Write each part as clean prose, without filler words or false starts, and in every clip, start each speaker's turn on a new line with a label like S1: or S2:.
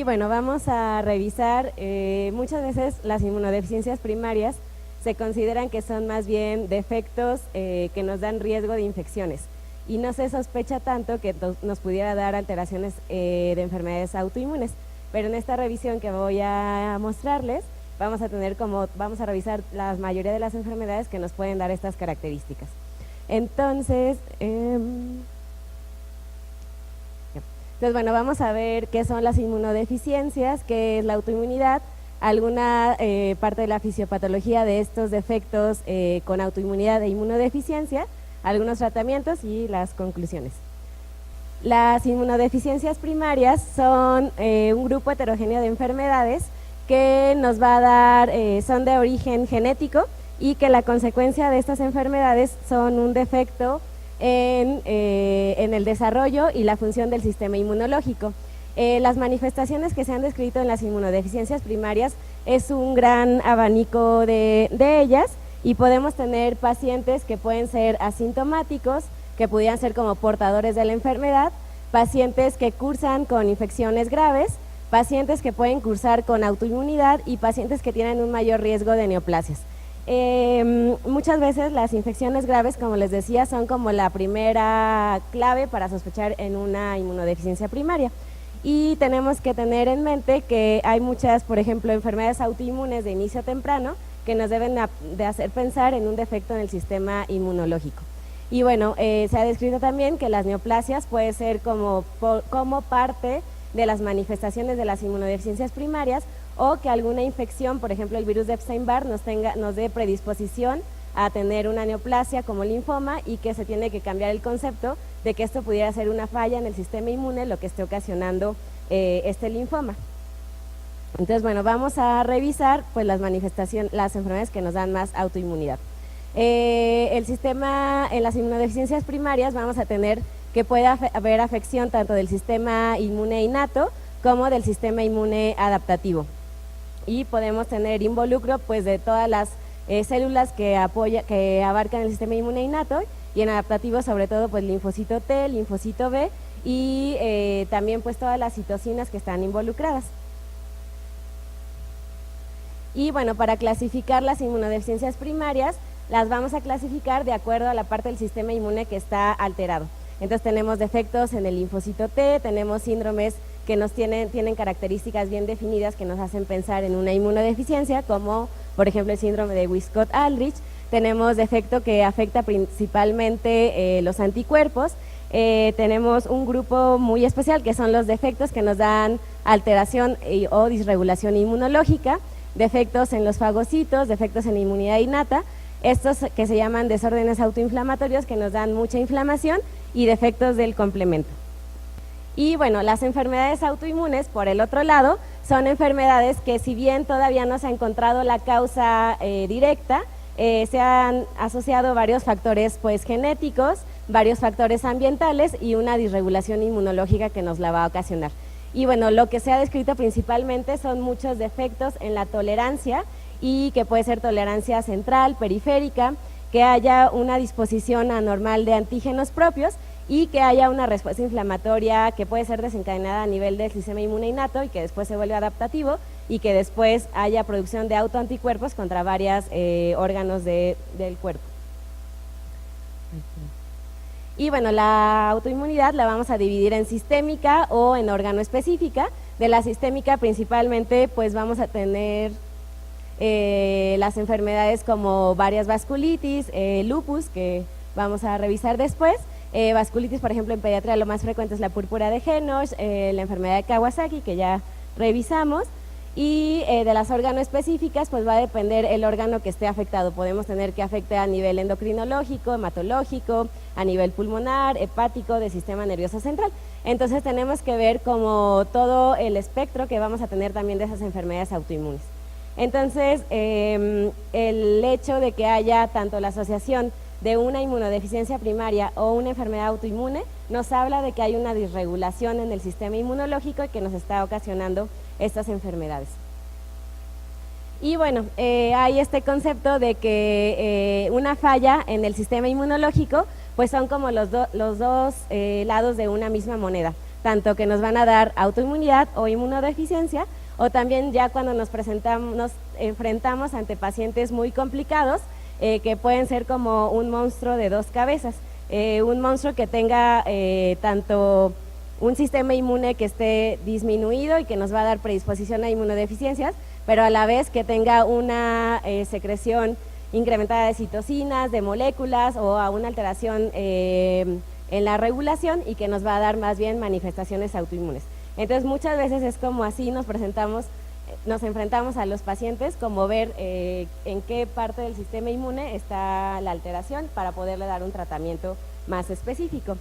S1: bueno, vamos a revisar, muchas veces las inmunodeficiencias primarias se consideran que son más bien defectos que nos dan riesgo de infecciones y no se sospecha tanto que nos pudiera dar alteraciones de enfermedades autoinmunes, pero en esta revisión que voy a mostrarles vamos a revisar la mayoría de las enfermedades que nos pueden dar estas características. Entonces, bueno, vamos a ver qué son las inmunodeficiencias, qué es la autoinmunidad, alguna parte de la fisiopatología de estos defectos con autoinmunidad e inmunodeficiencia, algunos tratamientos y las conclusiones. Las inmunodeficiencias primarias son un grupo heterogéneo de enfermedades que nos va a dar, son de origen genético y que la consecuencia de estas enfermedades son un defecto en el desarrollo y la función del sistema inmunológico. Las manifestaciones que se han descrito en las inmunodeficiencias primarias es un gran abanico de ellas y podemos tener pacientes que pueden ser asintomáticos, que pudieran ser como portadores de la enfermedad, pacientes que cursan con infecciones graves, pacientes que pueden cursar con autoinmunidad y pacientes que tienen un mayor riesgo de neoplasias. Muchas veces las infecciones graves, como les decía, son como la primera clave para sospechar en una inmunodeficiencia primaria. Y tenemos que tener en mente que hay muchas, por ejemplo, enfermedades autoinmunes de inicio temprano que nos deben de hacer pensar en un defecto en el sistema inmunológico. Y bueno, se ha descrito también que las neoplasias puede ser como parte de las manifestaciones de las inmunodeficiencias primarias o que alguna infección, por ejemplo el virus de Epstein-Barr, nos dé predisposición a tener una neoplasia como linfoma y que se tiene que cambiar el concepto de que esto pudiera ser una falla en el sistema inmune lo que esté ocasionando este linfoma. Entonces, bueno, vamos a revisar pues las enfermedades que nos dan más autoinmunidad. El sistema, en las inmunodeficiencias primarias vamos a tener que puede haber afección tanto del sistema inmune innato como del sistema inmune adaptativo. Y podemos tener involucro pues de todas las células que abarcan el sistema inmune innato y en adaptativo sobre todo pues linfocito T, linfocito B y también pues todas las citocinas que están involucradas. Y bueno, para clasificar las inmunodeficiencias primarias las vamos a clasificar de acuerdo a la parte del sistema inmune que está alterado. Entonces tenemos defectos en el linfocito T, tenemos síndromes que tienen características bien definidas que nos hacen pensar en una inmunodeficiencia, como por ejemplo el síndrome de Wiskott-Aldrich. Tenemos defecto que afecta principalmente los anticuerpos. Tenemos un grupo muy especial que son los defectos que nos dan alteración o disregulación inmunológica, defectos en los fagocitos, defectos en la inmunidad innata, estos que se llaman desórdenes autoinflamatorios que nos dan mucha inflamación y defectos del complemento. Y bueno, las enfermedades autoinmunes, por el otro lado, son enfermedades que si bien todavía no se ha encontrado la causa directa, se han asociado varios factores pues genéticos, varios factores ambientales y una disregulación inmunológica que nos la va a ocasionar. Y bueno, lo que se ha descrito principalmente son muchos defectos en la tolerancia y que puede ser tolerancia central, periférica, que haya una disposición anormal de antígenos propios y que haya una respuesta inflamatoria que puede ser desencadenada a nivel del sistema inmune innato y que después se vuelve adaptativo y que después haya producción de autoanticuerpos contra varios órganos del cuerpo. Y bueno, la autoinmunidad la vamos a dividir en sistémica o en órgano específica. De la sistémica principalmente pues vamos a tener las enfermedades como varias vasculitis, lupus, que vamos a revisar después. Vasculitis, por ejemplo, en pediatría lo más frecuente es la púrpura de Henoch, la enfermedad de Kawasaki, que ya revisamos, y de las órganos específicas, pues va a depender el órgano que esté afectado. Podemos tener que afecte a nivel endocrinológico, hematológico, a nivel pulmonar, hepático, del sistema nervioso central. Entonces tenemos que ver como todo el espectro que vamos a tener también de esas enfermedades autoinmunes. Entonces, el hecho de que haya tanto la asociación de una inmunodeficiencia primaria o una enfermedad autoinmune nos habla de que hay una disregulación en el sistema inmunológico y que nos está ocasionando estas enfermedades. Y bueno, hay este concepto de que una falla en el sistema inmunológico pues son como los dos lados de una misma moneda. tanto que nos van a dar autoinmunidad o inmunodeficiencia, o también ya cuando nos enfrentamos ante pacientes muy complicados, que pueden ser como un monstruo de dos cabezas, un monstruo que tenga tanto un sistema inmune que esté disminuido y que nos va a dar predisposición a inmunodeficiencias, pero a la vez que tenga una secreción incrementada de citocinas, de moléculas o a una alteración en la regulación y que nos va a dar más bien manifestaciones autoinmunes. Entonces muchas veces es como así nos enfrentamos a los pacientes, como ver en qué parte del sistema inmune está la alteración para poderle dar un tratamiento más específico.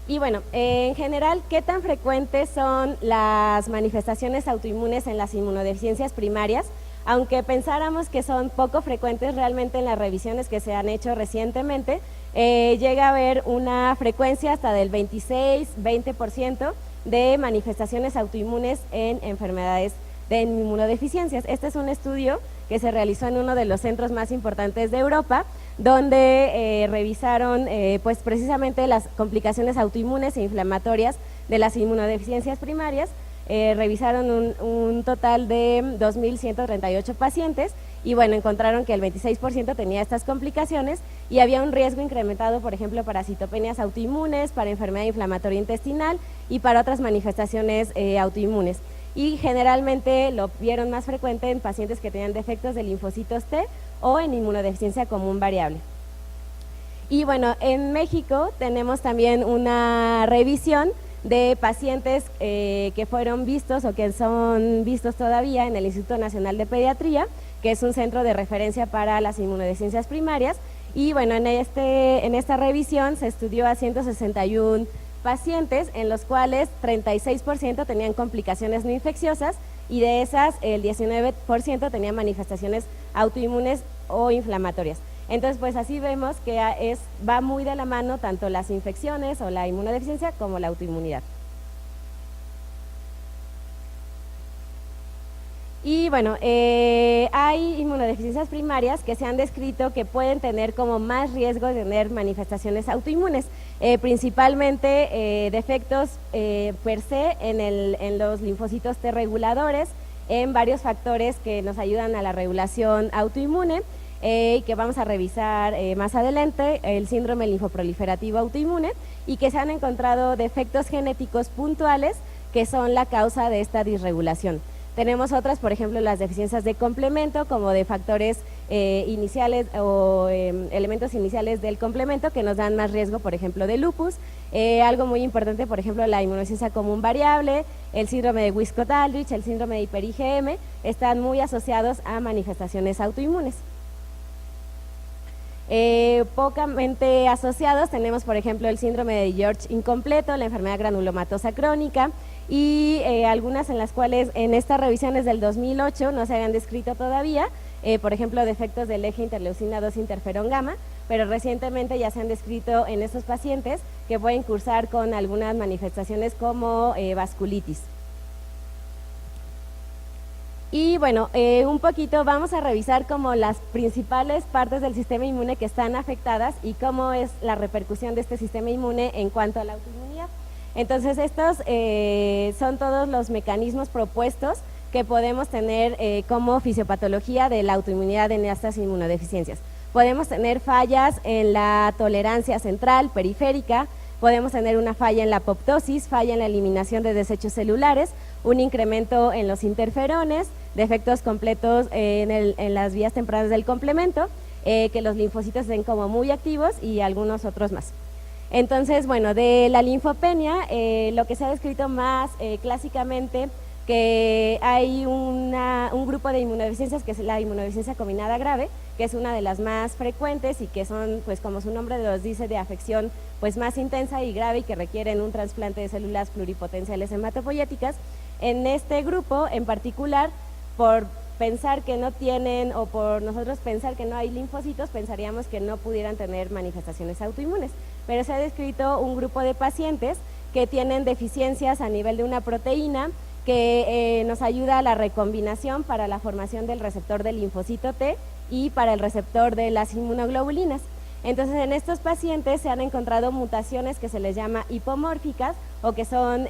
S1: Y bueno, en general, ¿qué tan frecuentes son las manifestaciones autoinmunes en las inmunodeficiencias primarias? Aunque pensáramos que son poco frecuentes, realmente en las revisiones que se han hecho recientemente, llega a haber una frecuencia hasta del 26-20% de manifestaciones autoinmunes en enfermedades de inmunodeficiencias. Este es un estudio que se realizó en uno de los centros más importantes de Europa, donde revisaron pues precisamente las complicaciones autoinmunes e inflamatorias de las inmunodeficiencias primarias. Revisaron un total de 2.138 pacientes y bueno, encontraron que el 26% tenía estas complicaciones y había un riesgo incrementado, por ejemplo, para citopenias autoinmunes, para enfermedad inflamatoria intestinal y para otras manifestaciones autoinmunes. Y generalmente lo vieron más frecuente en pacientes que tenían defectos de linfocitos T o en inmunodeficiencia común variable. Y bueno, en México tenemos también una revisión de pacientes que fueron vistos o que son vistos todavía en el Instituto Nacional de Pediatría, que es un centro de referencia para las inmunodeficiencias primarias. Y bueno, en esta revisión se estudió a 161 pacientes, en los cuales 36% tenían complicaciones no infecciosas y de esas el 19% tenían manifestaciones autoinmunes o inflamatorias. Entonces, pues así vemos que va muy de la mano tanto las infecciones o la inmunodeficiencia como la autoinmunidad. Y bueno, hay inmunodeficiencias primarias que se han descrito que pueden tener como más riesgo de tener manifestaciones autoinmunes, principalmente defectos per se en los linfocitos T reguladores, en varios factores que nos ayudan a la regulación autoinmune, que vamos a revisar más adelante, el síndrome linfoproliferativo autoinmune, y que se han encontrado defectos genéticos puntuales que son la causa de esta disregulación. Tenemos otras, por ejemplo, las deficiencias de complemento, como de factores iniciales o elementos iniciales del complemento que nos dan más riesgo, por ejemplo, de lupus. Algo muy importante, por ejemplo, la inmunodeficiencia común variable, el síndrome de Wiskott-Aldrich, el síndrome de hiper-IgM, están muy asociados a manifestaciones autoinmunes. Pocamente asociados tenemos, por ejemplo, el síndrome de George incompleto, la enfermedad granulomatosa crónica y algunas en las cuales en estas revisiones del 2008 no se habían descrito todavía, por ejemplo, defectos del eje interleucina 2 interferón gamma, pero recientemente ya se han descrito en estos pacientes que pueden cursar con algunas manifestaciones como vasculitis. Y bueno, un poquito vamos a revisar como las principales partes del sistema inmune que están afectadas y cómo es la repercusión de este sistema inmune en cuanto a la autoinmunidad. Entonces estos son todos los mecanismos propuestos que podemos tener como fisiopatología de la autoinmunidad en estas inmunodeficiencias. Podemos tener fallas en la tolerancia central, periférica, podemos tener una falla en la apoptosis, falla en la eliminación de desechos celulares, un incremento en los interferones, defectos completos en las vías tempranas del complemento, que los linfocitos estén como muy activos y algunos otros más. Entonces, bueno, de la linfopenia, lo que se ha descrito más clásicamente, que hay un grupo de inmunodeficiencias que es la inmunodeficiencia combinada grave, que es una de las más frecuentes y que son, pues como su nombre los dice, de afección pues más intensa y grave y que requieren un trasplante de células pluripotenciales hematopoyéticas. En este grupo en particular, por pensar que no tienen o por nosotros pensar que no hay linfocitos, pensaríamos que no pudieran tener manifestaciones autoinmunes, pero se ha descrito un grupo de pacientes que tienen deficiencias a nivel de una proteína que nos ayuda a la recombinación para la formación del receptor del linfocito T y para el receptor de las inmunoglobulinas. Entonces, en estos pacientes se han encontrado mutaciones que se les llama hipomórficas, o que son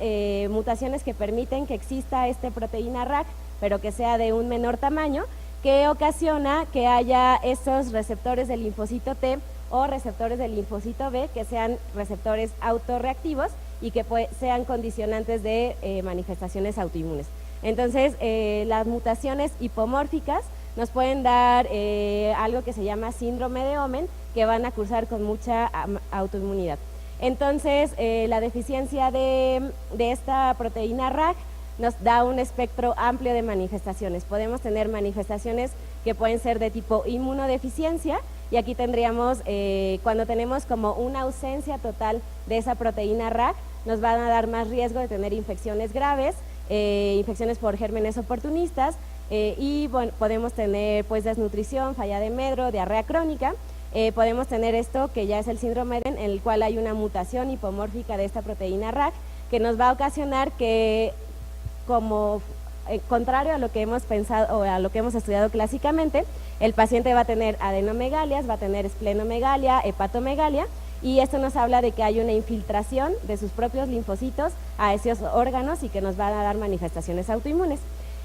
S1: mutaciones que permiten que exista esta proteína RAG, pero que sea de un menor tamaño, que ocasiona que haya estos receptores del linfocito T o receptores del linfocito B que sean receptores autorreactivos y que sean condicionantes de manifestaciones autoinmunes. Entonces, las mutaciones hipomórficas nos pueden dar algo que se llama síndrome de Omenn, que van a cursar con mucha autoinmunidad. Entonces, la deficiencia de esta proteína RAG nos da un espectro amplio de manifestaciones. Podemos tener manifestaciones que pueden ser de tipo inmunodeficiencia, y aquí tendríamos, cuando tenemos como una ausencia total de esa proteína RAG, nos van a dar más riesgo de tener infecciones graves, infecciones por gérmenes oportunistas, y bueno, podemos tener pues desnutrición, falla de medro, diarrea crónica. Podemos tener esto que ya es el síndrome de Omenn, en el cual hay una mutación hipomórfica de esta proteína RAG que nos va a ocasionar que, como contrario a lo que hemos pensado o a lo que hemos estudiado clásicamente, el paciente va a tener adenomegalias, va a tener esplenomegalia, hepatomegalia, y esto nos habla de que hay una infiltración de sus propios linfocitos a esos órganos y que nos van a dar manifestaciones autoinmunes.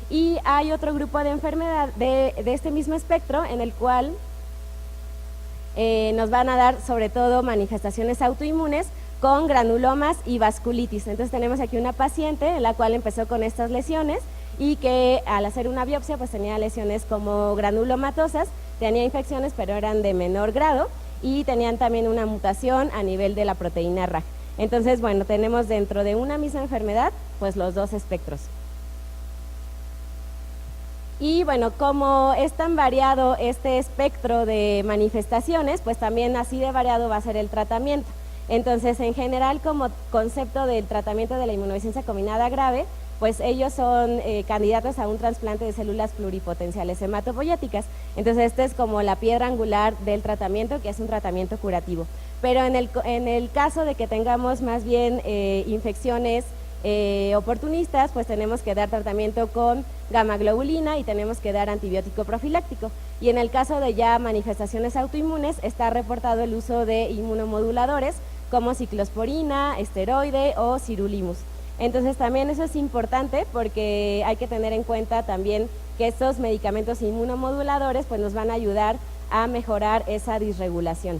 S1: Y hay otro grupo de enfermedad de este mismo espectro en el cual nos van a dar sobre todo manifestaciones autoinmunes con granulomas y vasculitis. Entonces tenemos aquí una paciente en la cual empezó con estas lesiones y que al hacer una biopsia pues tenía lesiones como granulomatosas, tenía infecciones pero eran de menor grado y tenían también una mutación a nivel de la proteína RAG. Entonces, bueno, tenemos dentro de una misma enfermedad pues los dos espectros. Y bueno, como es tan variado este espectro de manifestaciones, pues también así de variado va a ser el tratamiento. Entonces, en general, como concepto del tratamiento de la inmunodeficiencia combinada grave, pues ellos son candidatos a un trasplante de células pluripotenciales hematopoyéticas. Entonces, este es como la piedra angular del tratamiento, que es un tratamiento curativo. Pero en el caso de que tengamos más bien infecciones oportunistas, pues tenemos que dar tratamiento con gamma globulina y tenemos que dar antibiótico profiláctico. Y en el caso de ya manifestaciones autoinmunes, está reportado el uso de inmunomoduladores como ciclosporina, esteroide o sirolimus. Entonces también eso es importante porque hay que tener en cuenta también que estos medicamentos inmunomoduladores pues nos van a ayudar a mejorar esa disregulación.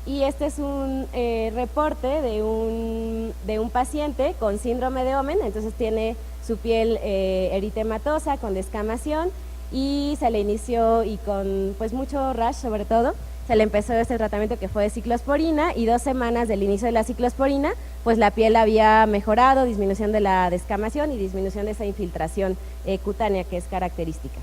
S1: Y este es un reporte de un paciente con síndrome de Omenn. Entonces tiene su piel eritematosa con descamación y se le inició y con pues mucho rash sobre todo. Se le empezó este tratamiento que fue de ciclosporina y 2 semanas del inicio de la ciclosporina, pues la piel había mejorado, disminución de la descamación y disminución de esa infiltración cutánea que es característica.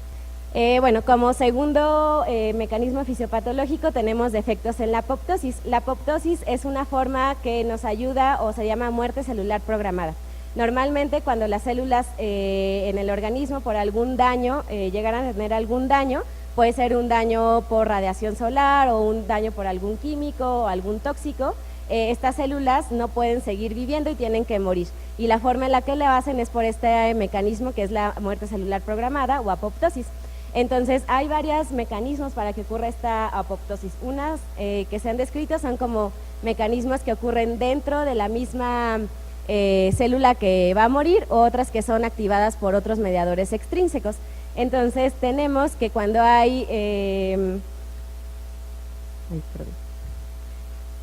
S1: Bueno, como segundo mecanismo fisiopatológico tenemos defectos en la apoptosis. La apoptosis es una forma que nos ayuda o se llama muerte celular programada. Normalmente cuando las células en el organismo por algún daño llegaran a tener algún daño, puede ser un daño por radiación solar o un daño por algún químico o algún tóxico, estas células no pueden seguir viviendo y tienen que morir. Y la forma en la que lo hacen es por este mecanismo que es la muerte celular programada o apoptosis. Entonces hay varios mecanismos para que ocurra esta apoptosis. Unas que se han descrito son como mecanismos que ocurren dentro de la misma célula que va a morir, o otras que son activadas por otros mediadores extrínsecos. Entonces tenemos que cuando hay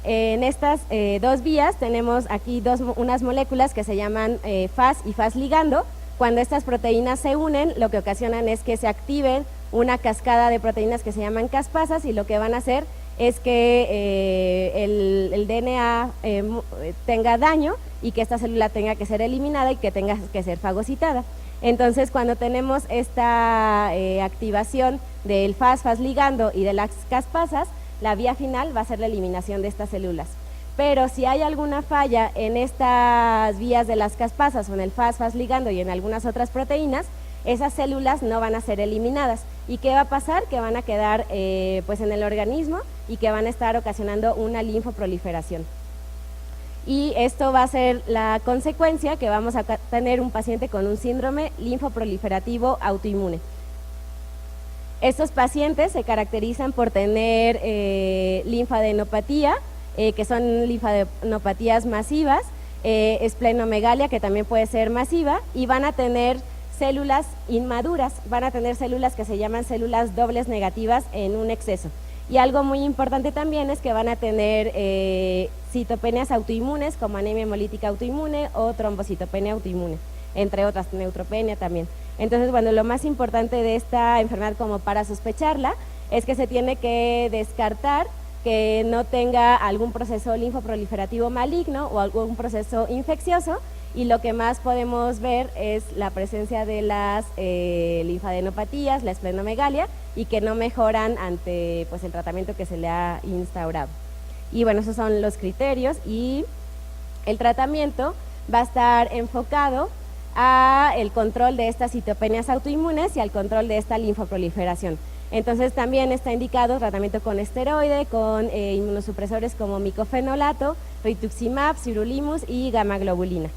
S1: en estas dos vías tenemos aquí unas moléculas que se llaman Fas y Fas ligando. Cuando estas proteínas se unen, lo que ocasionan es que se activen una cascada de proteínas que se llaman caspasas, y lo que van a hacer es que el DNA tenga daño y que esta célula tenga que ser eliminada y que tenga que ser fagocitada. Entonces, cuando tenemos esta activación del Fas ligando y de las caspasas, la vía final va a ser la eliminación de estas células. Pero si hay alguna falla en estas vías de las caspasas o en el Fas ligando y en algunas otras proteínas, esas células no van a ser eliminadas. ¿Y qué va a pasar? Que van a quedar pues en el organismo y que van a estar ocasionando una linfoproliferación. Y esto va a ser la consecuencia que vamos a tener un paciente con un síndrome linfoproliferativo autoinmune. Estos pacientes se caracterizan por tener linfadenopatía, que son linfadenopatías masivas, esplenomegalia, que también puede ser masiva, y van a tener células inmaduras, van a tener células que se llaman células dobles negativas en un exceso. Y algo muy importante también es que van a tener citopenias autoinmunes como anemia hemolítica autoinmune o trombocitopenia autoinmune, entre otras, neutropenia también. Entonces, bueno, lo más importante de esta enfermedad como para sospecharla es que se tiene que descartar que no tenga algún proceso linfoproliferativo maligno o algún proceso infeccioso, y lo que más podemos ver es la presencia de las linfadenopatías, la esplenomegalia, y que no mejoran ante pues, el tratamiento que se le ha instaurado. Y bueno, esos son los criterios, y el tratamiento va a estar enfocado a el control de estas citopenias autoinmunes y al control de esta linfoproliferación. Entonces también está indicado tratamiento con esteroide, con inmunosupresores como micofenolato, rituximab, sirolimus y gamma-globulina.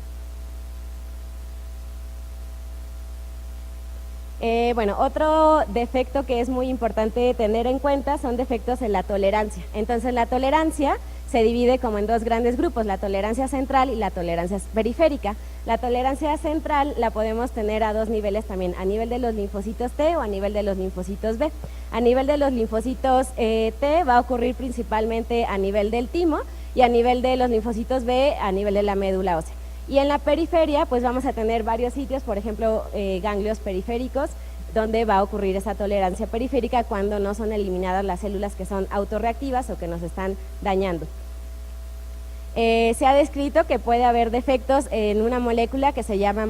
S1: Bueno, otro defecto que es muy importante tener en cuenta son defectos en la tolerancia. Entonces la tolerancia se divide como en dos grandes grupos, la tolerancia central y la tolerancia periférica. La tolerancia central la podemos tener a dos niveles también, a nivel de los linfocitos T o a nivel de los linfocitos B. A nivel de los linfocitos T va a ocurrir principalmente a nivel del timo, y a nivel de los linfocitos B a nivel de la médula ósea. Y en la periferia pues vamos a tener varios sitios, por ejemplo ganglios periféricos, donde va a ocurrir esa tolerancia periférica cuando no son eliminadas las células que son autorreactivas o que nos están dañando. Se ha descrito que puede haber defectos en una molécula que se llama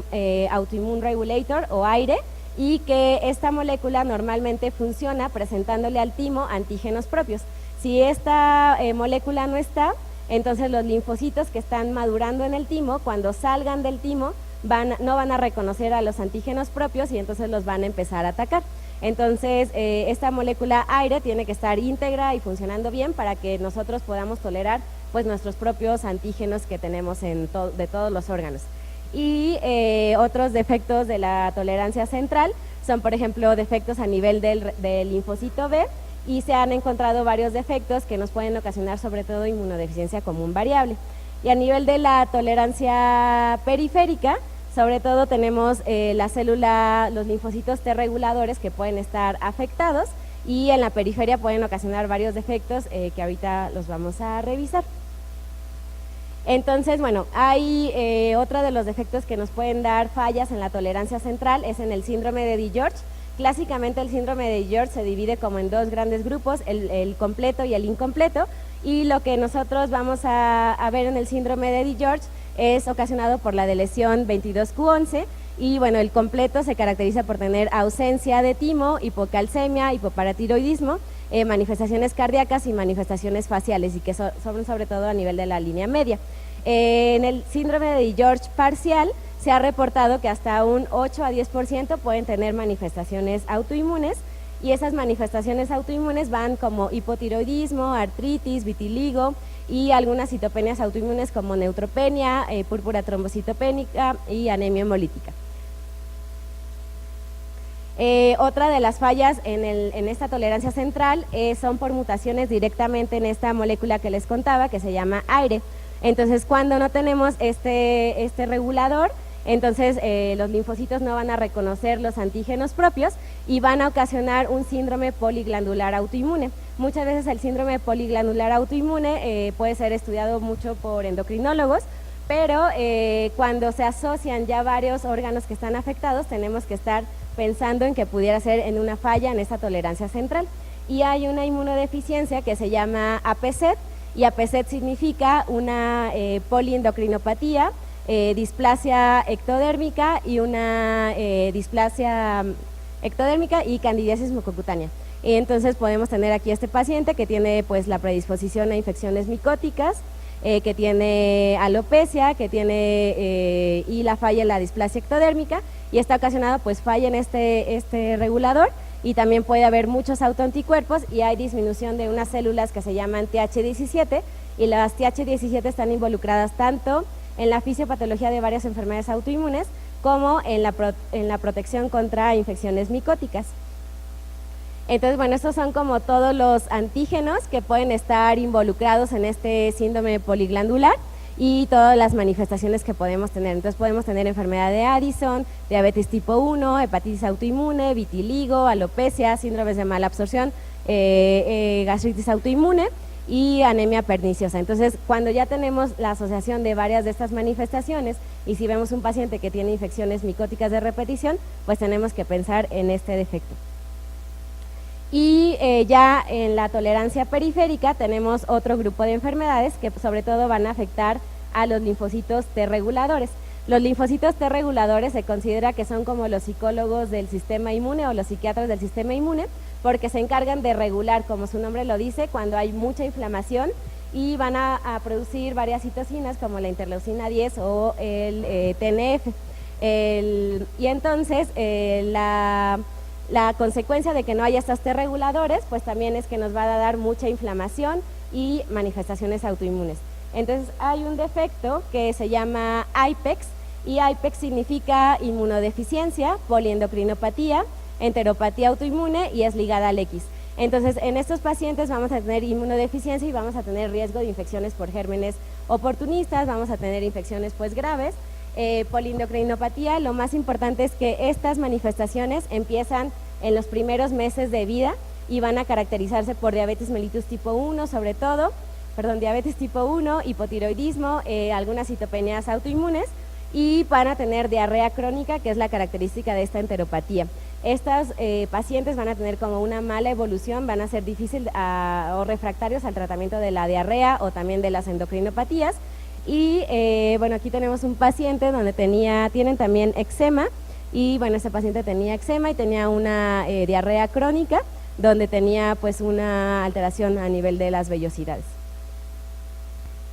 S1: autoimmune regulator o AIRE, y que esta molécula normalmente funciona presentándole al timo antígenos propios. Si esta molécula no está, entonces los linfocitos que están madurando en el timo, cuando salgan del timo, no van a reconocer a los antígenos propios y entonces los van a empezar a atacar. Entonces esta molécula AIRE tiene que estar íntegra y funcionando bien para que nosotros podamos tolerar pues nuestros propios antígenos que tenemos de todos los órganos. Y otros defectos de la tolerancia central son, por ejemplo, defectos a nivel del linfocito B, y se han encontrado varios defectos que nos pueden ocasionar sobre todo inmunodeficiencia común variable. Y a nivel de la tolerancia periférica, sobre todo tenemos los linfocitos T reguladores que pueden estar afectados, y en la periferia pueden ocasionar varios defectos que ahorita los vamos a revisar. Entonces, bueno, hay otro de los defectos que nos pueden dar fallas en la tolerancia central, es en el síndrome de DiGeorge. Clásicamente el síndrome de DiGeorge se divide como en dos grandes grupos, el completo y el incompleto, y lo que nosotros vamos a ver en el síndrome de DiGeorge es ocasionado por la deleción 22q11, y bueno, el completo se caracteriza por tener ausencia de timo, hipocalcemia, hipoparatiroidismo, manifestaciones cardíacas y manifestaciones faciales, y que son sobre todo a nivel de la línea media. En el síndrome de DiGeorge parcial se ha reportado que hasta un 8 a 10% pueden tener manifestaciones autoinmunes, y esas manifestaciones autoinmunes van como hipotiroidismo, artritis, vitiligo y algunas citopenias autoinmunes como neutropenia, púrpura trombocitopénica y anemia hemolítica. Otra de las fallas en esta tolerancia central son por mutaciones directamente en esta molécula que les contaba, que se llama AIRE. Entonces, cuando no tenemos este regulador, entonces los linfocitos no van a reconocer los antígenos propios y van a ocasionar un síndrome poliglandular autoinmune. Muchas veces el síndrome poliglandular autoinmune puede ser estudiado mucho por endocrinólogos, pero cuando se asocian ya varios órganos que están afectados, tenemos que estar pensando en que pudiera ser en una falla en esta tolerancia central. Y hay una inmunodeficiencia que se llama APSET, y APSET significa una poliendocrinopatía, displasia ectodérmica y una displasia ectodérmica y candidiasis mucocutánea. Entonces podemos tener aquí este paciente que tiene pues la predisposición a infecciones micóticas, que tiene alopecia, que tiene y la falla en la displasia ectodérmica, y está ocasionado pues falla en este regulador, y también puede haber muchos autoanticuerpos y hay disminución de unas células que se llaman TH17, y las TH17 están involucradas tanto en la fisiopatología de varias enfermedades autoinmunes como en la protección contra infecciones micóticas. Entonces, bueno, estos son como todos los antígenos que pueden estar involucrados en este síndrome poliglandular y todas las manifestaciones que podemos tener. Entonces podemos tener enfermedad de Addison, diabetes tipo 1, hepatitis autoinmune, vitiligo, alopecia, síndromes de mala absorción, gastritis autoinmune y anemia perniciosa. Entonces, cuando ya tenemos la asociación de varias de estas manifestaciones y si vemos un paciente que tiene infecciones micóticas de repetición, pues tenemos que pensar en este defecto. Y ya en la tolerancia periférica tenemos otro grupo de enfermedades que sobre todo van a afectar a los linfocitos T reguladores. Los linfocitos T reguladores se considera que son como los psicólogos del sistema inmune o los psiquiatras del sistema inmune, porque se encargan de regular, como su nombre lo dice, cuando hay mucha inflamación y van a producir varias citocinas como la interleucina 10 o el TNF. Y entonces la consecuencia de que no haya estos T reguladores, pues también es que nos va a dar mucha inflamación y manifestaciones autoinmunes. Entonces hay un defecto que se llama IPEX, y IPEX significa inmunodeficiencia, poliendocrinopatía, enteropatía autoinmune y es ligada al X. Entonces en estos pacientes vamos a tener inmunodeficiencia y vamos a tener riesgo de infecciones por gérmenes oportunistas, vamos a tener infecciones pues graves. Poliendocrinopatía, lo más importante es que estas manifestaciones empiezan en los primeros meses de vida y van a caracterizarse por diabetes mellitus tipo 1 sobre todo, diabetes tipo 1, hipotiroidismo, algunas citopenias autoinmunes y van a tener diarrea crónica, que es la característica de esta enteropatía. Estos pacientes van a tener como una mala evolución, van a ser difíciles o refractarios al tratamiento de la diarrea o también de las endocrinopatías. Y bueno, aquí tenemos un paciente donde tienen también eczema y bueno, este paciente tenía eczema y tenía una diarrea crónica donde tenía pues una alteración a nivel de las vellosidades.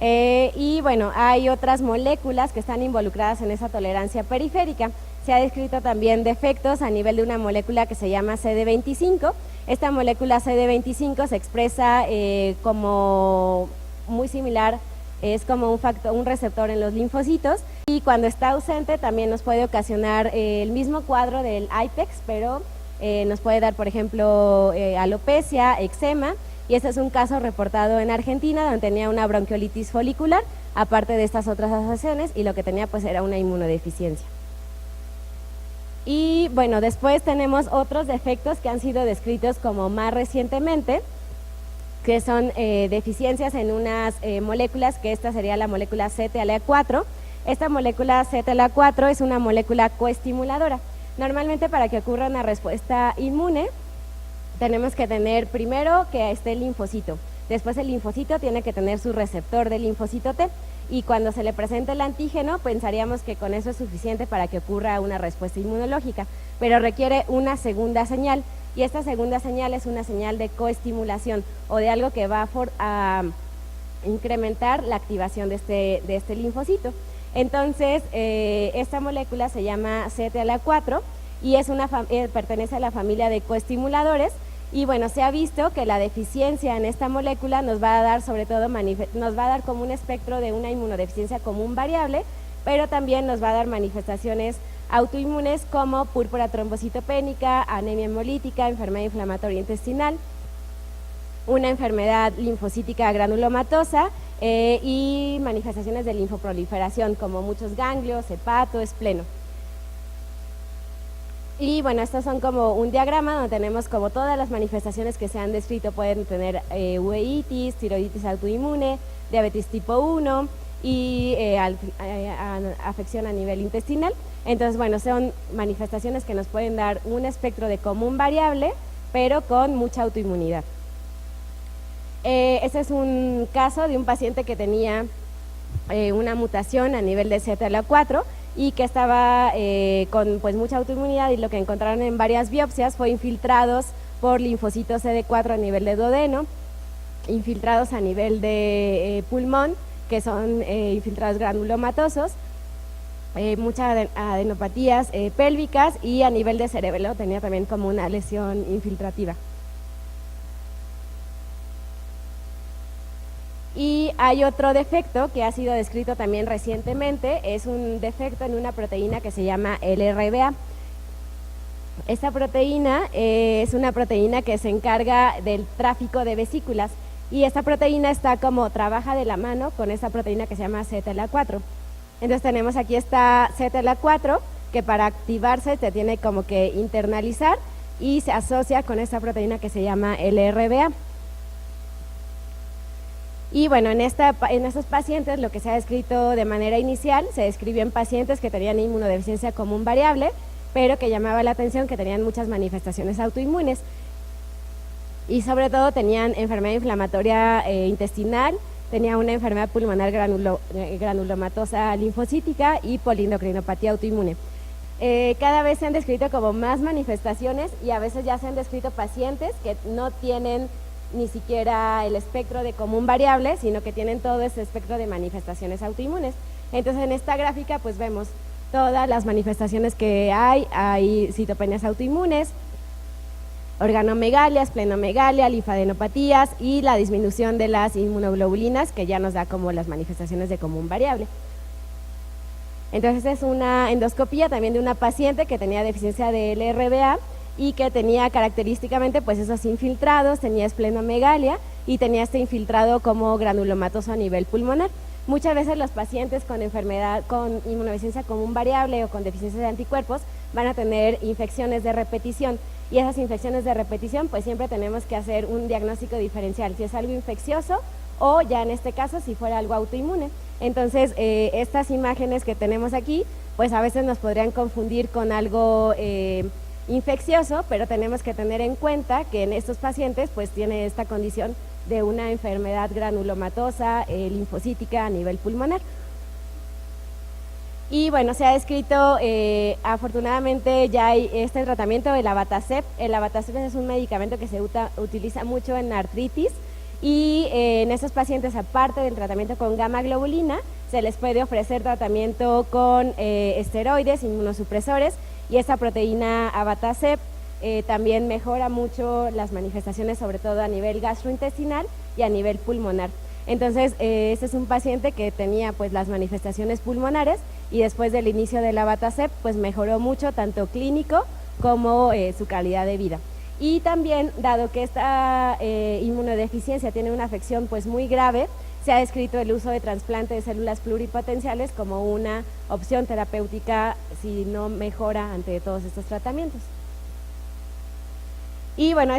S1: Y bueno, hay otras moléculas que están involucradas en esa tolerancia periférica. Se ha descrito también defectos a nivel de una molécula que se llama CD25. Esta molécula CD25 se expresa como muy similar, es como un receptor en los linfocitos y cuando está ausente también nos puede ocasionar el mismo cuadro del IPEX, pero nos puede dar, por ejemplo, alopecia, eczema, y este es un caso reportado en Argentina donde tenía una bronquiolitis folicular, aparte de estas otras asociaciones, y lo que tenía pues era una inmunodeficiencia. Y bueno, después tenemos otros defectos que han sido descritos como más recientemente, que son deficiencias en unas moléculas, que esta sería la molécula CTLA4. Esta molécula CTLA4 es una molécula coestimuladora. Normalmente para que ocurra una respuesta inmune, tenemos que tener primero que esté el linfocito. Después el linfocito tiene que tener su receptor del linfocito T. Y cuando se le presenta el antígeno, pensaríamos que con eso es suficiente para que ocurra una respuesta inmunológica, pero requiere una segunda señal. Y esta segunda señal es una señal de coestimulación o de algo que va a incrementar la activación de este linfocito. Entonces, esta molécula se llama CTLA4 y pertenece a la familia de coestimuladores. Y bueno, se ha visto que la deficiencia en esta molécula nos va a dar sobre todo, nos va a dar como un espectro de una inmunodeficiencia común variable, pero también nos va a dar manifestaciones autoinmunes como púrpura trombocitopénica, anemia hemolítica, enfermedad inflamatoria intestinal, una enfermedad linfocítica granulomatosa y manifestaciones de linfoproliferación como muchos ganglios, hepato, espleno. Y bueno, estos son como un diagrama donde tenemos como todas las manifestaciones que se han descrito. Pueden tener uveitis, tiroiditis autoinmune, diabetes tipo 1 y afección a nivel intestinal. Entonces, bueno, son manifestaciones que nos pueden dar un espectro de común variable, pero con mucha autoinmunidad. Este es un caso de un paciente que tenía una mutación a nivel de CTLA4 y que estaba con pues mucha autoinmunidad, y lo que encontraron en varias biopsias fue infiltrados por linfocitos CD4 a nivel de duodeno, infiltrados a nivel de pulmón, que son infiltrados granulomatosos, muchas adenopatías pélvicas, y a nivel de cerebelo tenía también como una lesión infiltrativa. Y hay otro defecto que ha sido descrito también recientemente, es un defecto en una proteína que se llama LRBA. Esta proteína es una proteína que se encarga del tráfico de vesículas y esta proteína trabaja de la mano con esta proteína que se llama CTLA4. Entonces tenemos aquí esta CTLA4 que para activarse se tiene como que internalizar y se asocia con esta proteína que se llama LRBA. Y bueno, en estos pacientes lo que se ha descrito de manera inicial, se describió en pacientes que tenían inmunodeficiencia común variable, pero que llamaba la atención que tenían muchas manifestaciones autoinmunes y sobre todo tenían enfermedad inflamatoria intestinal, tenía una enfermedad pulmonar granulomatosa linfocítica y polindocrinopatía autoinmune. Cada vez se han descrito como más manifestaciones y a veces ya se han descrito pacientes que no tienen ni siquiera el espectro de común variable, sino que tienen todo ese espectro de manifestaciones autoinmunes. Entonces en esta gráfica pues vemos todas las manifestaciones que hay citopenias autoinmunes, organomegalias, plenomegalia, linfadenopatías y la disminución de las inmunoglobulinas que ya nos da como las manifestaciones de común variable. Entonces es una endoscopía también de una paciente que tenía deficiencia de LRBA y que tenía característicamente pues esos infiltrados, tenía esplenomegalia y tenía este infiltrado como granulomatoso a nivel pulmonar. Muchas veces los pacientes con enfermedad, con inmunodeficiencia común variable o con deficiencia de anticuerpos van a tener infecciones de repetición y esas infecciones de repetición pues siempre tenemos que hacer un diagnóstico diferencial, si es algo infeccioso o ya en este caso si fuera algo autoinmune. Entonces estas imágenes que tenemos aquí pues a veces nos podrían confundir con algo infeccioso, pero tenemos que tener en cuenta que en estos pacientes pues tiene esta condición de una enfermedad granulomatosa linfocítica a nivel pulmonar. Y bueno, se ha descrito, afortunadamente ya hay este tratamiento del abatacept. El abatacept es un medicamento que se utiliza mucho en artritis y en estos pacientes, aparte del tratamiento con gamma globulina, se les puede ofrecer tratamiento con esteroides, inmunosupresores, y esta proteína abatacept también mejora mucho las manifestaciones, sobre todo a nivel gastrointestinal y a nivel pulmonar. Entonces, este es un paciente que tenía pues las manifestaciones pulmonares y después del inicio del abatacept pues mejoró mucho tanto clínico como su calidad de vida. Y también, dado que esta inmunodeficiencia tiene una afección pues muy grave, se ha descrito el uso de trasplante de células pluripotenciales como una opción terapéutica si no mejora ante todos estos tratamientos. Y bueno,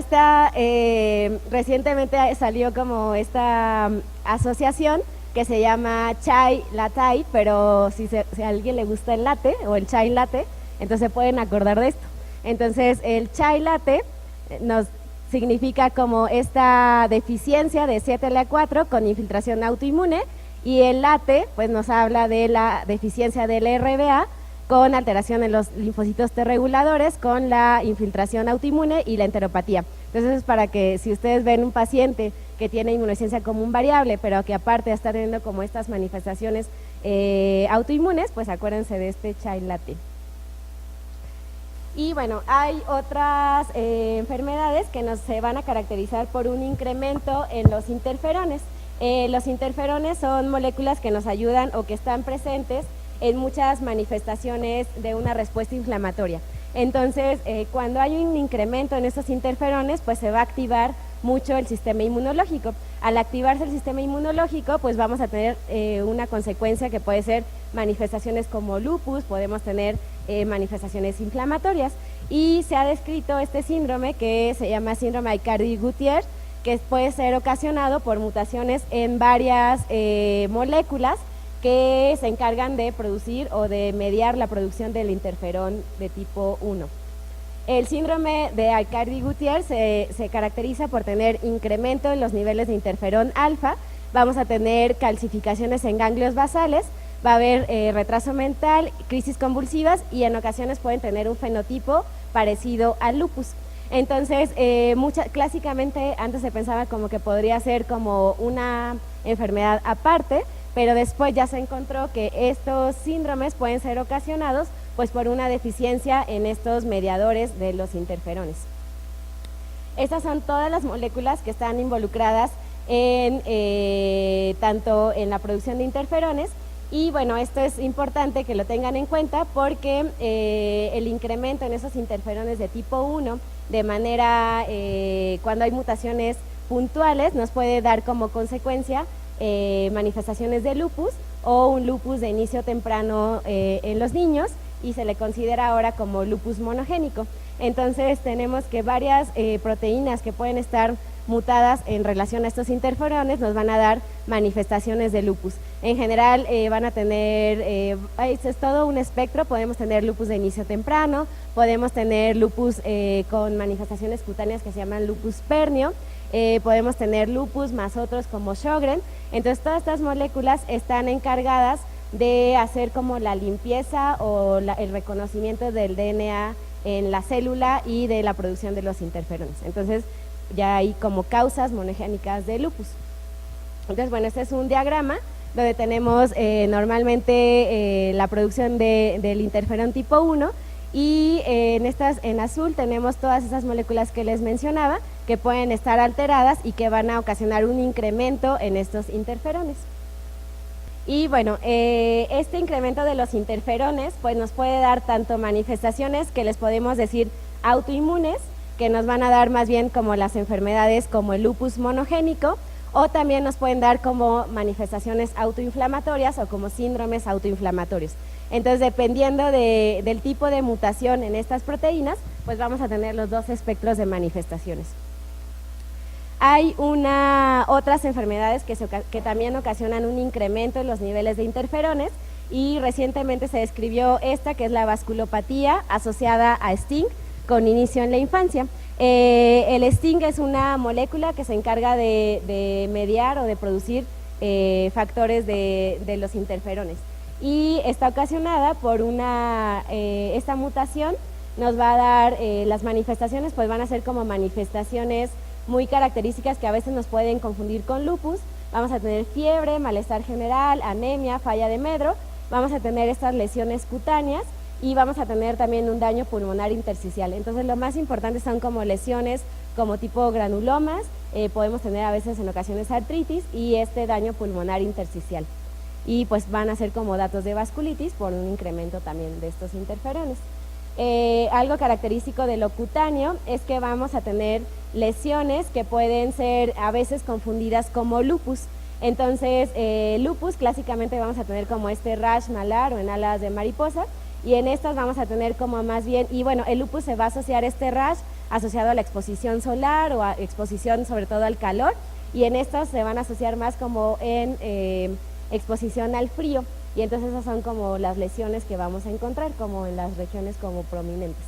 S1: recientemente salió como esta asociación que se llama chai latte, pero si a alguien le gusta el latte o el chai latte, entonces pueden acordar de esto. Entonces el chai latte nos significa como esta deficiencia de CTLA4 con infiltración autoinmune y el latte pues nos habla de la deficiencia del RBA con alteración en los linfocitos T reguladores, con la infiltración autoinmune y la enteropatía. Entonces es para que si ustedes ven un paciente que tiene inmunodeficiencia común variable, pero que aparte está teniendo como estas manifestaciones autoinmunes, pues acuérdense de este chai latte. Y bueno, hay otras enfermedades que se van a caracterizar por un incremento en los interferones. Los interferones son moléculas que nos ayudan o que están presentes en muchas manifestaciones de una respuesta inflamatoria. Entonces, cuando hay un incremento en estos interferones, pues se va a activar mucho el sistema inmunológico. Al activarse el sistema inmunológico, pues vamos a tener una consecuencia que puede ser manifestaciones como lupus, podemos tener manifestaciones inflamatorias. Y se ha descrito este síndrome que se llama síndrome Aicardi-Gouttières, que puede ser ocasionado por mutaciones en varias moléculas que se encargan de producir o de mediar la producción del interferón de tipo 1. El síndrome de Aicardi-Gouttières se caracteriza por tener incremento en los niveles de interferón alfa, vamos a tener calcificaciones en ganglios basales, va a haber retraso mental, crisis convulsivas y en ocasiones pueden tener un fenotipo parecido al lupus. Entonces, clásicamente antes se pensaba como que podría ser como una enfermedad aparte, pero después ya se encontró que estos síndromes pueden ser ocasionados pues por una deficiencia en estos mediadores de los interferones. Estas son todas las moléculas que están involucradas en tanto en la producción de interferones Y bueno, esto es importante que lo tengan en cuenta porque el incremento en esos interferones de tipo 1, de manera, cuando hay mutaciones puntuales, nos puede dar como consecuencia manifestaciones de lupus o un lupus de inicio temprano en los niños, y se le considera ahora como lupus monogénico. Entonces tenemos que varias proteínas que pueden estar mutadas en relación a estos interferones nos van a dar manifestaciones de lupus. En general van a tener, es todo un espectro. Podemos tener lupus de inicio temprano, podemos tener lupus con manifestaciones cutáneas que se llaman lupus pernio, podemos tener lupus más otros como Sjögren. Entonces todas estas moléculas están encargadas de hacer como la limpieza o el reconocimiento del DNA en la célula y de la producción de los interferones. Entonces ya hay como causas monogénicas de lupus. Entonces bueno, este es un diagrama donde tenemos normalmente la producción del interferón tipo 1, y en azul tenemos todas esas moléculas que les mencionaba que pueden estar alteradas y que van a ocasionar un incremento en estos interferones. Y bueno, este incremento de los interferones pues nos puede dar tanto manifestaciones que les podemos decir autoinmunes, que nos van a dar más bien como las enfermedades como el lupus monogénico, o también nos pueden dar como manifestaciones autoinflamatorias o como síndromes autoinflamatorios. Entonces, dependiendo del tipo de mutación en estas proteínas, pues vamos a tener los dos espectros de manifestaciones. Hay otras enfermedades que también ocasionan un incremento en los niveles de interferones, y recientemente se describió esta, que es la vasculopatía asociada a STING con inicio en la infancia. El STING es una molécula que se encarga de mediar o de producir factores de los interferones, y está ocasionada por esta mutación. Nos va a dar las manifestaciones, pues van a ser como manifestaciones muy características que a veces nos pueden confundir con lupus. Vamos a tener fiebre, malestar general, anemia, falla de Medro, vamos a tener estas lesiones cutáneas y vamos a tener también un daño pulmonar intersticial. Entonces lo más importante son como lesiones como tipo granulomas, podemos tener a veces en ocasiones artritis y este daño pulmonar intersticial. Y pues van a ser como datos de vasculitis por un incremento también de estos interferones. Algo característico de lo cutáneo es que vamos a tener lesiones que pueden ser a veces confundidas como lupus. Entonces, lupus clásicamente vamos a tener como este rash malar o en alas de mariposa, y en estas vamos a tener como más bien, y bueno, el lupus se va a asociar este rash asociado a la exposición solar o a exposición sobre todo al calor, y en estas se van a asociar más como en exposición al frío. Y entonces esas son como las lesiones que vamos a encontrar como en las regiones como prominentes.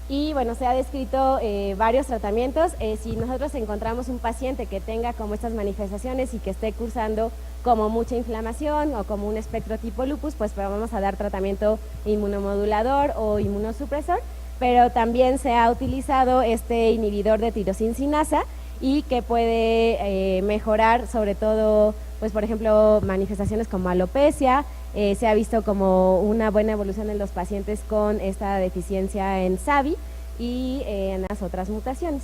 S1: Y bueno, se ha descrito varios tratamientos. Si nosotros encontramos un paciente que tenga como estas manifestaciones y que esté cursando como mucha inflamación o como un espectro tipo lupus, pues vamos a dar tratamiento inmunomodulador o inmunosupresor, pero también se ha utilizado este inhibidor de tirosina y que puede mejorar sobre todo, pues por ejemplo, manifestaciones como alopecia. Se ha visto como una buena evolución en los pacientes con esta deficiencia en SAVI y en las otras mutaciones.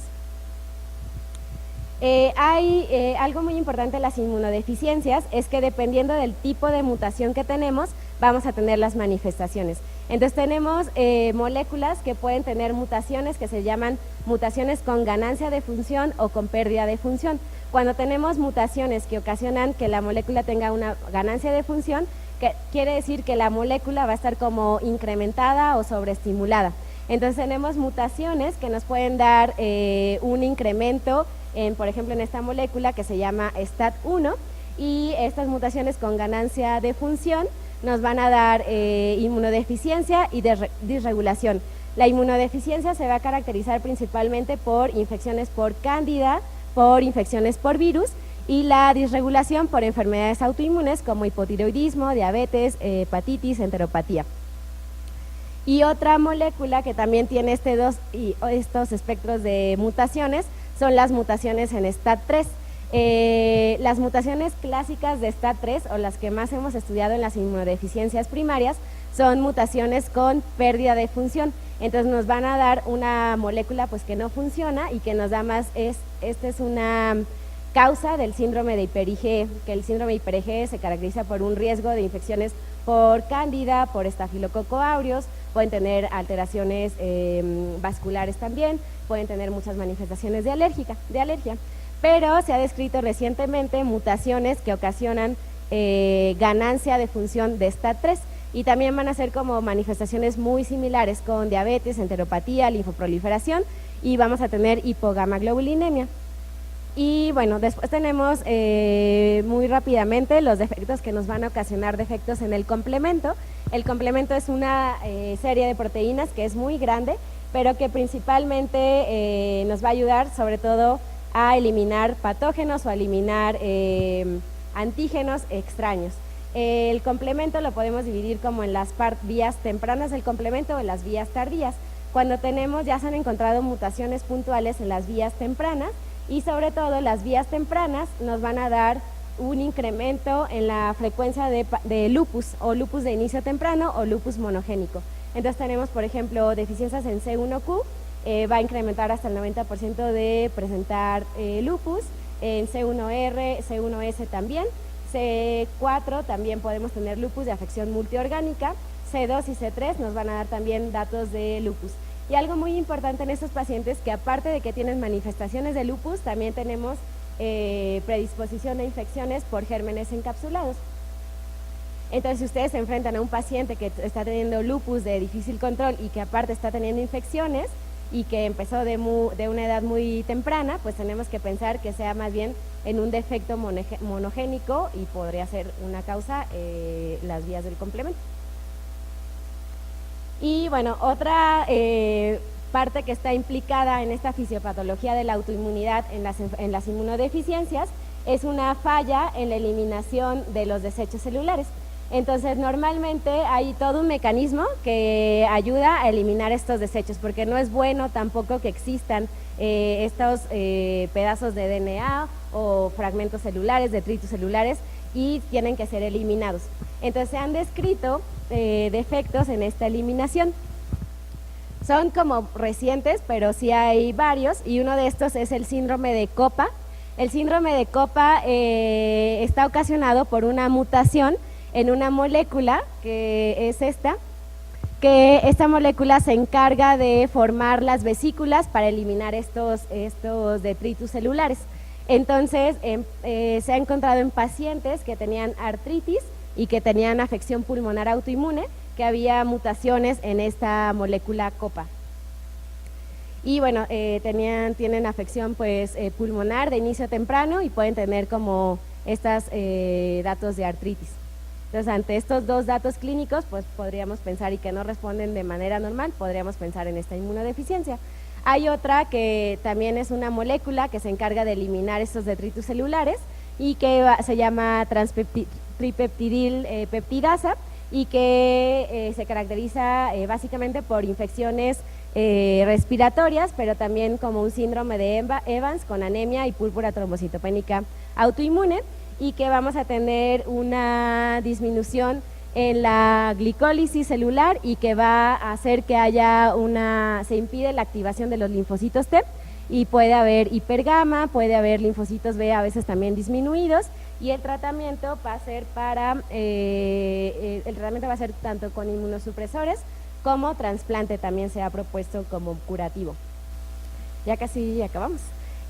S1: Hay algo muy importante en las inmunodeficiencias, es que dependiendo del tipo de mutación que tenemos, vamos a tener las manifestaciones. Entonces tenemos moléculas que pueden tener mutaciones que se llaman mutaciones con ganancia de función o con pérdida de función. Cuando tenemos mutaciones que ocasionan que la molécula tenga una ganancia de función, que quiere decir que la molécula va a estar como incrementada o sobreestimulada. Entonces tenemos mutaciones que nos pueden dar un incremento, por ejemplo en esta molécula que se llama STAT1, y estas mutaciones con ganancia de función nos van a dar inmunodeficiencia y disregulación. La inmunodeficiencia se va a caracterizar principalmente por infecciones por cándida, por infecciones por virus, y la disregulación por enfermedades autoinmunes como hipotiroidismo, diabetes, hepatitis, enteropatía. Y otra molécula que también tiene estos espectros de mutaciones son las mutaciones en STAT3. Las mutaciones clásicas de STAT3, o las que más hemos estudiado en las inmunodeficiencias primarias, son mutaciones con pérdida de función. Entonces nos van a dar una molécula pues que no funciona y que nos da más, esta es una causa del síndrome de hiper-IgE, que el síndrome de hiper-IgE se caracteriza por un riesgo de infecciones por cándida, por estafilococo aureus, pueden tener alteraciones vasculares también, pueden tener muchas manifestaciones de alergia, pero se ha descrito recientemente mutaciones que ocasionan ganancia de función de STAT3 y también van a ser como manifestaciones muy similares con diabetes, enteropatía, linfoproliferación y vamos a tener hipogamaglobulinemia. Y bueno, después tenemos muy rápidamente los defectos que nos van a ocasionar defectos en el complemento. El complemento es una serie de proteínas que es muy grande, pero que principalmente nos va a ayudar sobre todo a eliminar patógenos o a eliminar antígenos extraños. El complemento lo podemos dividir como en las vías tempranas del complemento o en las vías tardías. Cuando ya se han encontrado mutaciones puntuales en las vías tempranas, y sobre todo las vías tempranas nos van a dar un incremento en la frecuencia de lupus o lupus de inicio temprano o lupus monogénico. Entonces tenemos, por ejemplo, deficiencias en C1Q, va a incrementar hasta el 90% de presentar lupus, en C1R, C1S también, C4 también podemos tener lupus de afección multiorgánica, C2 y C3 nos van a dar también datos de lupus. Y algo muy importante en estos pacientes que aparte de que tienen manifestaciones de lupus, también tenemos predisposición a infecciones por gérmenes encapsulados. Entonces, si ustedes se enfrentan a un paciente que está teniendo lupus de difícil control y que aparte está teniendo infecciones y que empezó de una edad muy temprana, pues tenemos que pensar que sea más bien en un defecto monogénico y podría ser una causa las vías del complemento. Y bueno, otra parte que está implicada en esta fisiopatología de la autoinmunidad en las inmunodeficiencias es una falla en la eliminación de los desechos celulares. Entonces, normalmente hay todo un mecanismo que ayuda a eliminar estos desechos, porque no es bueno tampoco que existan estos pedazos de DNA o fragmentos celulares, detritus celulares, y tienen que ser eliminados. Entonces, se han descrito defectos en esta eliminación. Son como recientes, pero sí hay varios, y uno de estos es el síndrome de Copa. El síndrome de Copa está ocasionado por una mutación en una molécula, que es que esta molécula se encarga de formar las vesículas para eliminar estos detritus celulares. Entonces, se ha encontrado en pacientes que tenían artritis y que tenían afección pulmonar autoinmune, que había mutaciones en esta molécula Copa. Y bueno, tienen afección pues pulmonar de inicio temprano y pueden tener como estos datos de artritis. Entonces, ante estos dos datos clínicos, pues podríamos pensar, y que no responden de manera normal, podríamos pensar en esta inmunodeficiencia. Hay otra que también es una molécula que se encarga de eliminar estos detritus celulares y que se llama tripeptidil peptidasa y que se caracteriza básicamente por infecciones respiratorias, pero también como un síndrome de Evans con anemia y púrpura trombocitopénica autoinmune, y que vamos a tener una disminución en la glicólisis celular y que va a hacer que se impide la activación de los linfocitos T y puede haber hipergama, puede haber linfocitos B a veces también disminuidos, y el tratamiento va a ser tanto con inmunosupresores como trasplante, también se ha propuesto como curativo. Ya casi acabamos.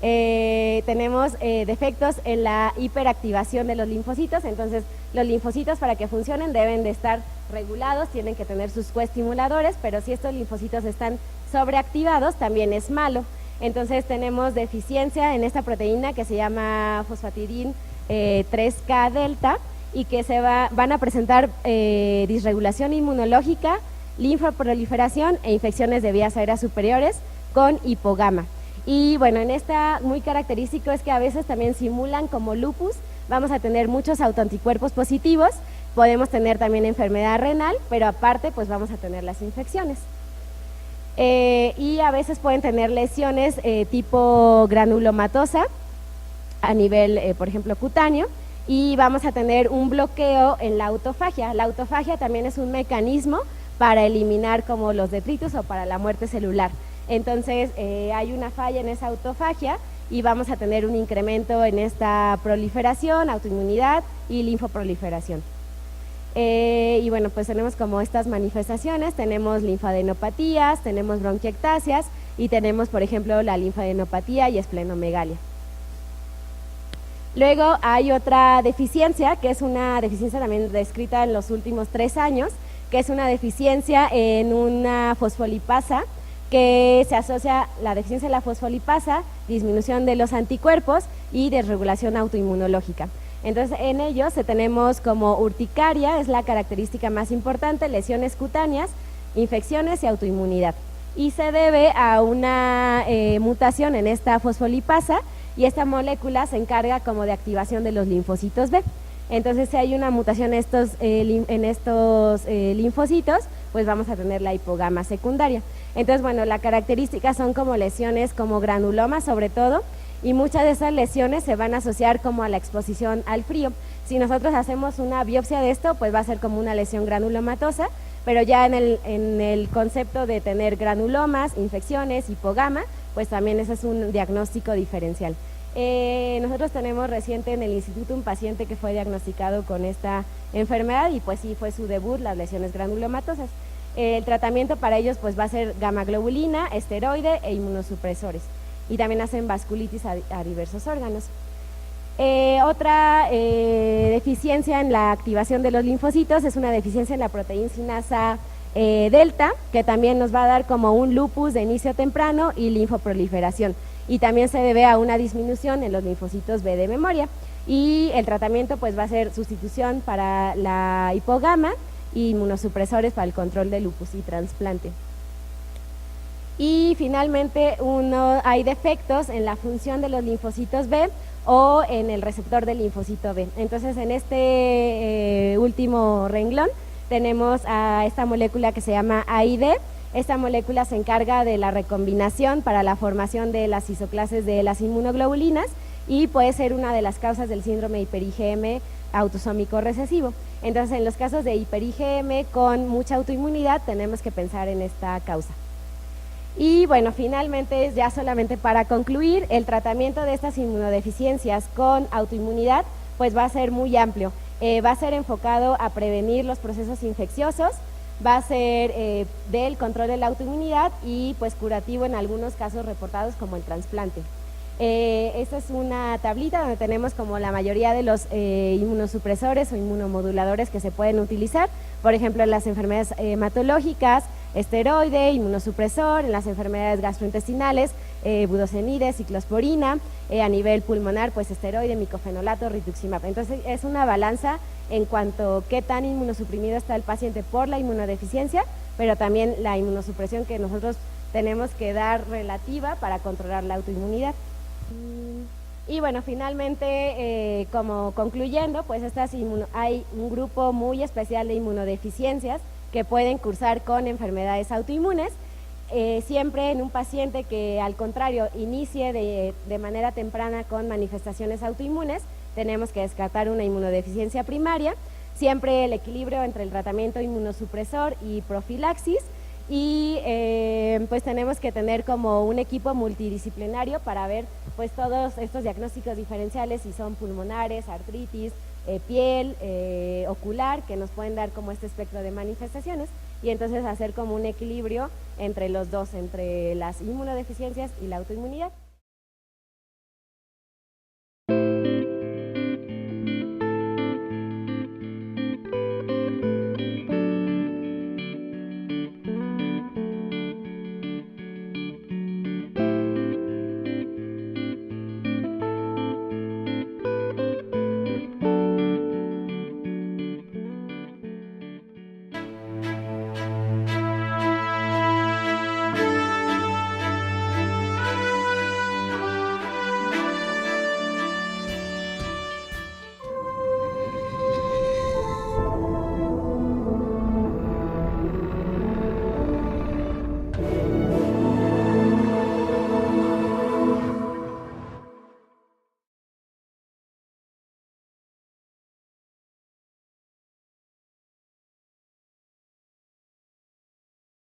S1: Tenemos defectos en la hiperactivación de los linfocitos. Entonces, los linfocitos, para que funcionen, deben de estar regulados, tienen que tener sus coestimuladores, pero si estos linfocitos están sobreactivados, también es malo. Entonces, tenemos deficiencia en esta proteína que se llama fosfatidin 3K delta, y que van a presentar disregulación inmunológica, linfoproliferación e infecciones de vías aéreas superiores con hipogama. Y bueno, en esta muy característico es que a veces también simulan como lupus, vamos a tener muchos autoanticuerpos positivos, podemos tener también enfermedad renal, pero aparte pues vamos a tener las infecciones. Y a veces pueden tener lesiones tipo granulomatosa a nivel, por ejemplo, cutáneo, y vamos a tener un bloqueo en la autofagia. La autofagia también es un mecanismo para eliminar como los detritus o para la muerte celular. Entonces, hay una falla en esa autofagia y vamos a tener un incremento en esta proliferación, autoinmunidad y linfoproliferación. Y bueno, pues tenemos como estas manifestaciones, tenemos linfadenopatías, tenemos bronquiectasias y tenemos, por ejemplo, la linfadenopatía y esplenomegalia. Luego hay otra deficiencia, que es una deficiencia también descrita en los últimos 3 años, que es una deficiencia en una fosfolipasa, que se asocia la deficiencia de la fosfolipasa, disminución de los anticuerpos y desregulación autoinmunológica. Entonces, en ellos tenemos como urticaria, es la característica más importante, lesiones cutáneas, infecciones y autoinmunidad. Y se debe a una mutación en esta fosfolipasa, y esta molécula se encarga como de activación de los linfocitos B. Entonces, si hay una mutación en estos linfocitos, pues vamos a tener la hipogama secundaria. Entonces, bueno, la característica son como lesiones como granulomas sobre todo, y muchas de esas lesiones se van a asociar como a la exposición al frío. Si nosotros hacemos una biopsia de esto, pues va a ser como una lesión granulomatosa, pero ya en el concepto de tener granulomas, infecciones, hipogama, pues también ese es un diagnóstico diferencial. Nosotros tenemos reciente en el instituto un paciente que fue diagnosticado con esta enfermedad y pues sí fue su debut, las lesiones granulomatosas. El tratamiento para ellos pues va a ser gamma-globulina, esteroide e inmunosupresores, y también hacen vasculitis a diversos órganos. Otra deficiencia en la activación de los linfocitos es una deficiencia en la proteína sinasa delta, que también nos va a dar como un lupus de inicio temprano y linfoproliferación, y también se debe a una disminución en los linfocitos B de memoria, y el tratamiento pues va a ser sustitución para la hipogama y inmunosupresores para el control de lupus y trasplante. Y finalmente hay defectos en la función de los linfocitos B o en el receptor del linfocito B. Entonces, en este último renglón tenemos a esta molécula que se llama AID. Esta molécula se encarga de la recombinación para la formación de las isoclases de las inmunoglobulinas y puede ser una de las causas del síndrome hiper-IgM autosómico recesivo. Entonces, en los casos de hiper-IgM con mucha autoinmunidad tenemos que pensar en esta causa. Y bueno, finalmente, ya solamente para concluir, el tratamiento de estas inmunodeficiencias con autoinmunidad pues va a ser muy amplio. Va a ser enfocado a prevenir los procesos infecciosos, va a ser del control de la autoinmunidad y pues curativo en algunos casos reportados como el trasplante. Esta es una tablita donde tenemos como la mayoría de los inmunosupresores o inmunomoduladores que se pueden utilizar, por ejemplo en las enfermedades hematológicas, esteroide, inmunosupresor, en las enfermedades gastrointestinales, budosonide, ciclosporina, a nivel pulmonar, pues esteroide, micofenolato, rituximab. Entonces es una balanza en cuanto a qué tan inmunosuprimido está el paciente por la inmunodeficiencia, pero también la inmunosupresión que nosotros tenemos que dar relativa para controlar la autoinmunidad. Y bueno, finalmente, como concluyendo, pues hay un grupo muy especial de inmunodeficiencias que pueden cursar con enfermedades autoinmunes, siempre en un paciente que al contrario inicie de manera temprana con manifestaciones autoinmunes, tenemos que descartar una inmunodeficiencia primaria, siempre el equilibrio entre el tratamiento inmunosupresor y profilaxis, y pues tenemos que tener como un equipo multidisciplinario para ver pues todos estos diagnósticos diferenciales, si son pulmonares, artritis, piel, ocular, que nos pueden dar como este espectro de manifestaciones, y entonces hacer como un equilibrio entre los dos, entre las inmunodeficiencias y la autoinmunidad.